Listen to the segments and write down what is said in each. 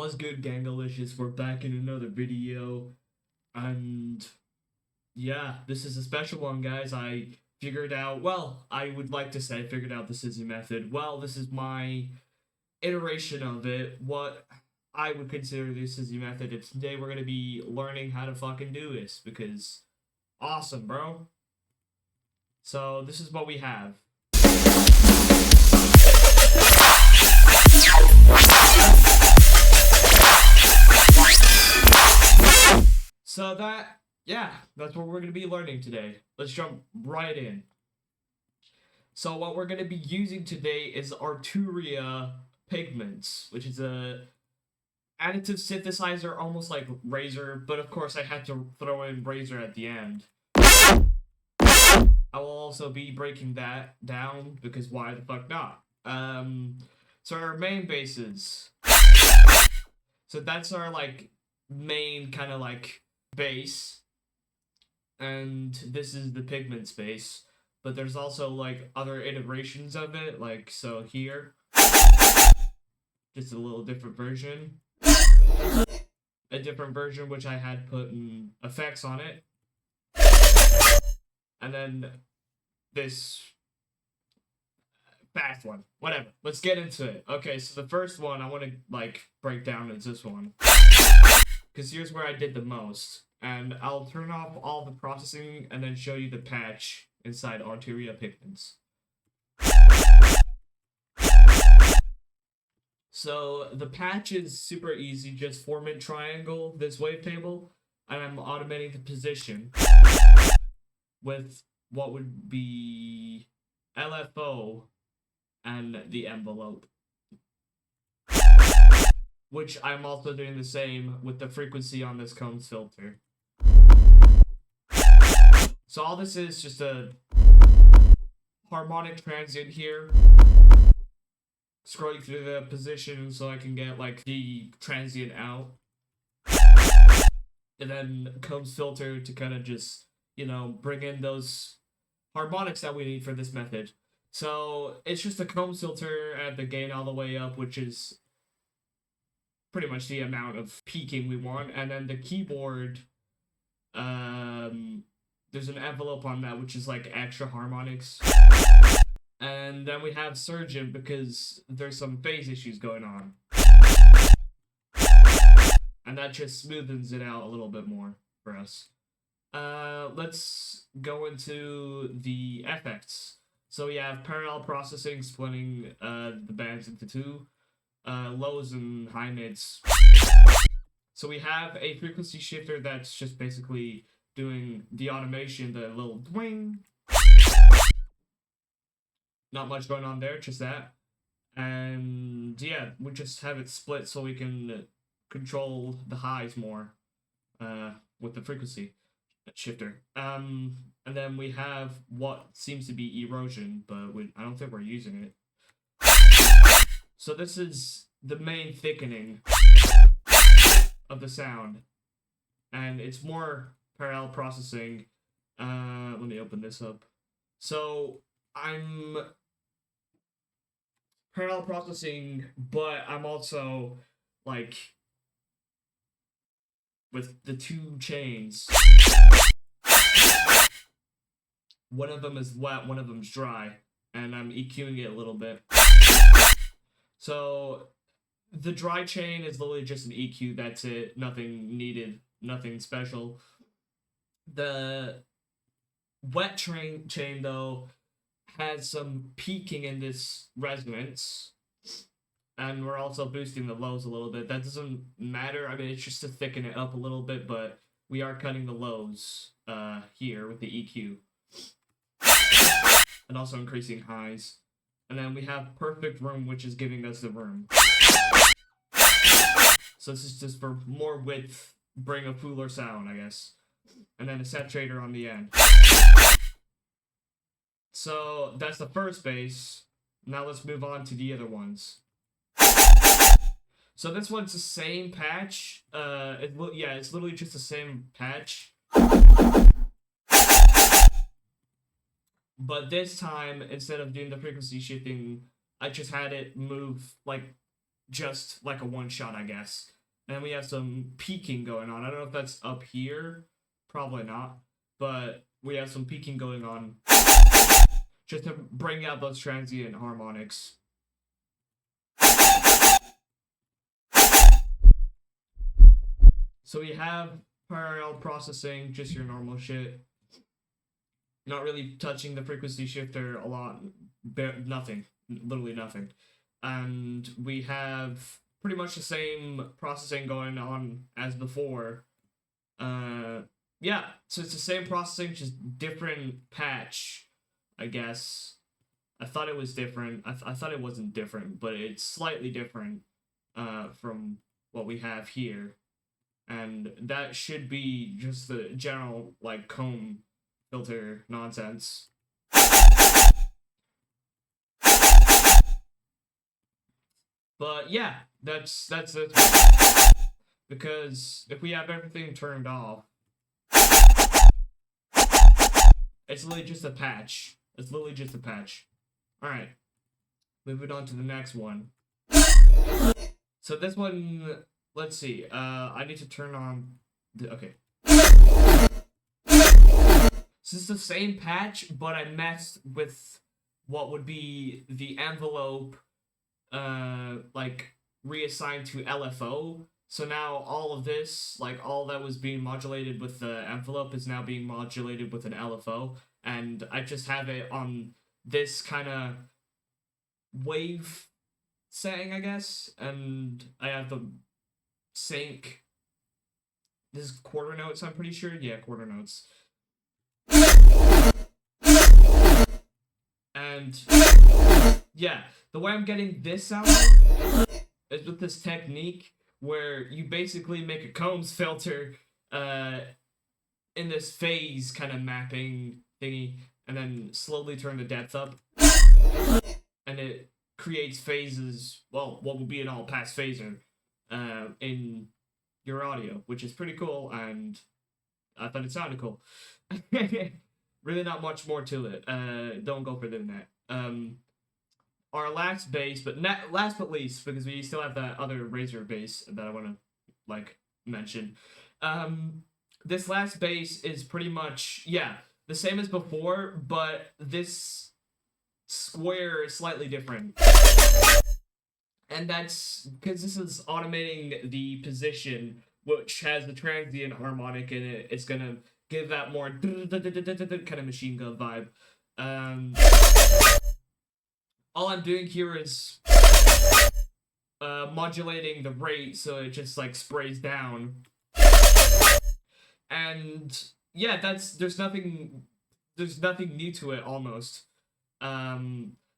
What's good, Gangalicious? We're back in another video, and yeah, this is a special one, guys. I figured out, well, I would like to say I figured out the Syzy method. Well, this is my iteration of it, what I would consider the Syzy method, and today we're going to be learning how to fucking do this, because awesome, bro. So, this is what we have. So that's what we're going to be learning today. Let's jump right in. So what we're going to be using today is Arturia Pigments, which is a additive synthesizer, almost like Razor, but of course I had to throw in Razor at the end. I will also be breaking that down, because why the fuck not? So our main bases. So that's our, like, main kind of, like, base. And this is the Pigments base. But there's also, like, other iterations of it, like, so here. Just a little different version. A different version which I had put in effects on it. And then this fast one. Whatever. Let's get into it. Okay, so the first one I want to, like, break down is this one. Because here's where I did the most. And I'll turn off all the processing and then show you the patch inside Arturia Pigments. So the patch is super easy. Just format triangle this wavetable. And I'm automating the position with what would be LFO and the envelope, which I'm also doing the same with the frequency on this cones filter. So all this is just a harmonic transient here, scrolling through the position so I can get, like, the transient out, and then cones filter to kind of just, you know, bring in those harmonics that we need for this method. So it's just a cones filter at the gain all the way up, which is pretty much the amount of peaking we want. And then the keyboard, there's an envelope on that, which is like extra harmonics. And then we have Surgeon, because there's some phase issues going on. And that just smoothens it out a little bit more for us. Let's go into the effects. So we have parallel processing, splitting the bands into two, lows and high mids. So we have a frequency shifter that's just basically doing the automation, the little dwing. Not much going on there, just that. And yeah, we just have it split so we can control the highs more with the frequency shifter. And then we have what seems to be erosion, but I don't think we're using it. So this is the main thickening of the sound, and it's more parallel processing. Let me open this up. So I'm parallel processing, but I'm also, like, with the two chains. One of them is wet, one of them's dry, and I'm EQing it a little bit. So the dry chain is literally just an EQ, that's it, nothing needed, nothing special. The wet chain, though, has some peaking in this resonance, and we're also boosting the lows a little bit. That doesn't matter, I mean, it's just to thicken it up a little bit, but we are cutting the lows here with the EQ. And also increasing highs. And then we have perfect room, which is giving us the room. So this is just for more width, bring a fuller sound, I guess. And then a saturator on the end. So that's the first base. Now let's move on to the other ones. So this one's the same patch. It's literally just the same patch. But this time, instead of doing the frequency shifting, I just had it move, like, just like a one shot, I guess. And we have some peaking going on. I don't know if that's up here, probably not, but we have some peaking going on just to bring out those transient harmonics. So we have parallel processing, just your normal shit. Not really touching the frequency shifter a lot, nothing, literally nothing. And we have pretty much the same processing going on as before. Yeah, so it's the same processing, just different patch, I guess. I thought it was different. I thought it wasn't different, but it's slightly different from what we have here. And that should be just the general, like, comb filter nonsense. But yeah, that's it. Because if we have everything turned off, it's literally just a patch. It's literally just a patch. Alright. Moving on to the next one. So this one, let's see. I need to turn on the, okay. So it's the same patch, but I messed with what would be the envelope, like, reassigned to LFO. So now all of this, like, all that was being modulated with the envelope is now being modulated with an LFO. And I just have it on this kind of wave setting, I guess. And I have the sync. This is quarter notes, I'm pretty sure. Yeah, quarter notes. And yeah, the way I'm getting this sound is with this technique where you basically make a Combs filter in this phase kind of mapping thingy, and then slowly turn the depth up, and it creates phases, well, what would be an all-pass phaser in your audio, which is pretty cool, and I thought it sounded cool. Really not much more to it. Don't go further than that. Our last bass, but last but least, because we still have that other Razor bass that I want to, like, mention. This last bass is pretty much, yeah, the same as before, but this square is slightly different. And that's because this is automating the position, which has the transient harmonic in it. It's gonna give that more kind of machine gun vibe. All I'm doing here is modulating the rate so it just, like, sprays down. And yeah, there's nothing new to it almost.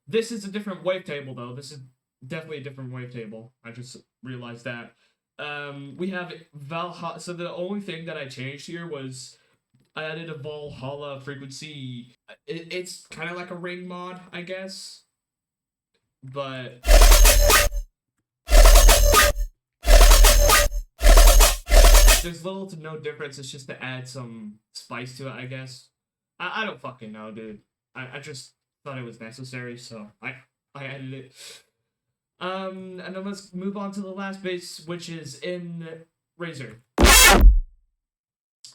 This is a different wavetable though. This is definitely a different wavetable. I just realized that. We have Valhalla. So the only thing that I changed here was I added a Valhalla frequency. It's kind of like a ring mod, I guess. But there's little to no difference. It's just to add some spice to it, I guess. I don't fucking know, dude. I just thought it was necessary, so I added it. And then let's move on to the last bass, which is in Razor.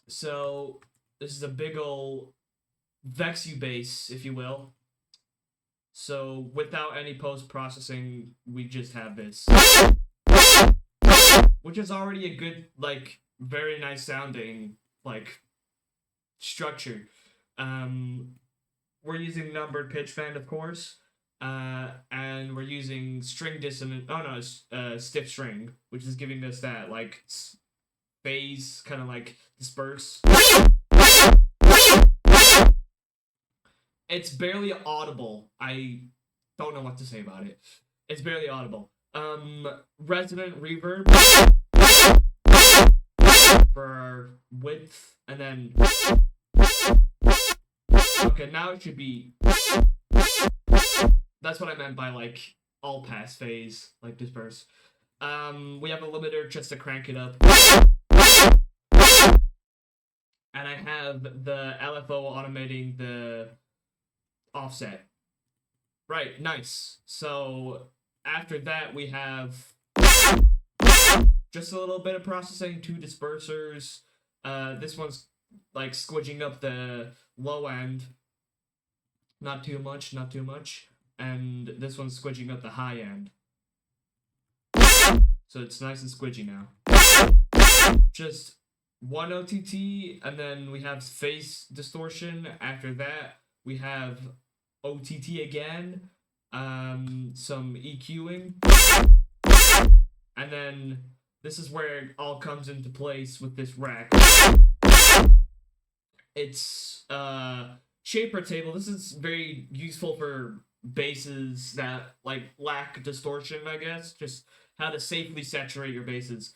So this is a big ol' Vexu bass, if you will. So without any post-processing, we just have this. Which is already a good, like, very nice sounding, like, structure. We're using numbered pitch bend, of course. And we're using string dissonant, stiff string, which is giving us that, like, phase, kind of like disperse. It's barely audible. I don't know what to say about it. It's barely audible. Resonant reverb for width, and then okay, now it should be. That's what I meant by, like, all pass phase, like disperse. We have a limiter just to crank it up. And I have the LFO automating the offset. Right, nice. So after that we have just a little bit of processing, 2 dispersers. This one's like squidging up the low end. Not too much, not too much. And this one's squidging up the high end. So it's nice and squidgy now. Just 1 OTT, and then we have phase distortion. After that, we have OTT again, some EQing, and then this is where it all comes into place with this rack. It's shaper table. This is very useful for basses that like lack distortion, I guess. Just how to safely saturate your basses.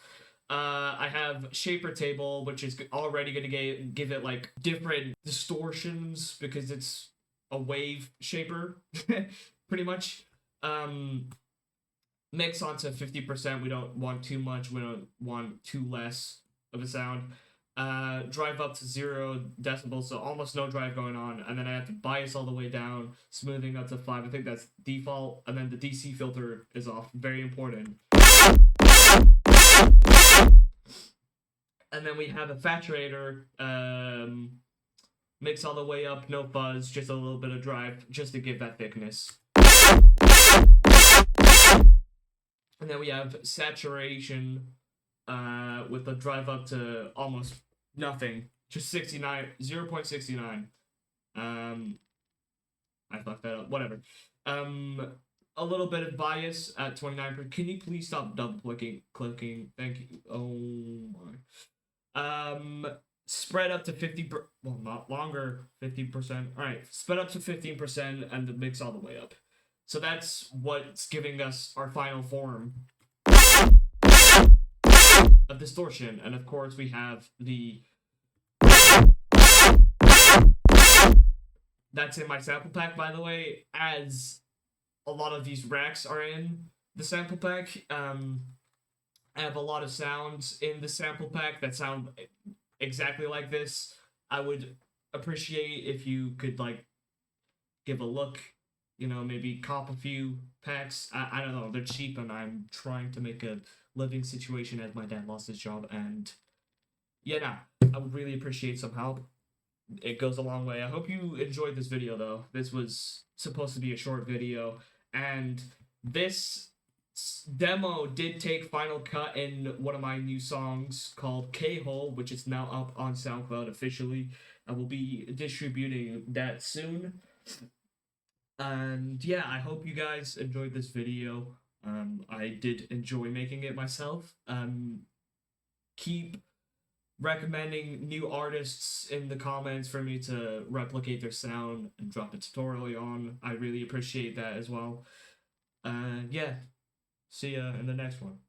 I have shaper table, which is already going to give it like different distortions because it's a wave shaper, pretty much. Mix onto 50%. We don't want too much. We don't want too less of a sound. Drive up to 0 decibels, so almost no drive going on, and then I have to bias all the way down, smoothing up to 5. I think that's default, and then the DC filter is off. Very important. And then we have a saturator, mix all the way up, no fuzz, just a little bit of drive, just to give that thickness. And then we have saturation, with the drive up to almost nothing, just 0.69. I fucked that up, whatever. A little bit of bias at 29%. Can you please stop double clicking? Thank you. Oh my. Spread up to 50%. Well, not longer. 50%. All right. Spread up to 15% and the mix all the way up. So that's what's giving us our final form of distortion. And of course, we have the. That's in my sample pack, by the way, as a lot of these racks are in the sample pack. I have a lot of sounds in the sample pack that sound exactly like this. I would appreciate if you could like give a look, you know, maybe cop a few packs. I don't know, they're cheap and I'm trying to make a living situation as my dad lost his job, and yeah, I would really appreciate some help. It goes a long way. I hope you enjoyed this video though. This was supposed to be a short video, and this demo did take final cut in one of my new songs called K-Hole, which is now up on SoundCloud officially. I will be distributing that soon. And yeah, I hope you guys enjoyed this video. I did enjoy making it myself. Keep recommending new artists in the comments for me to replicate their sound and drop a tutorial on. I really appreciate that as well. Yeah, see ya in the next one.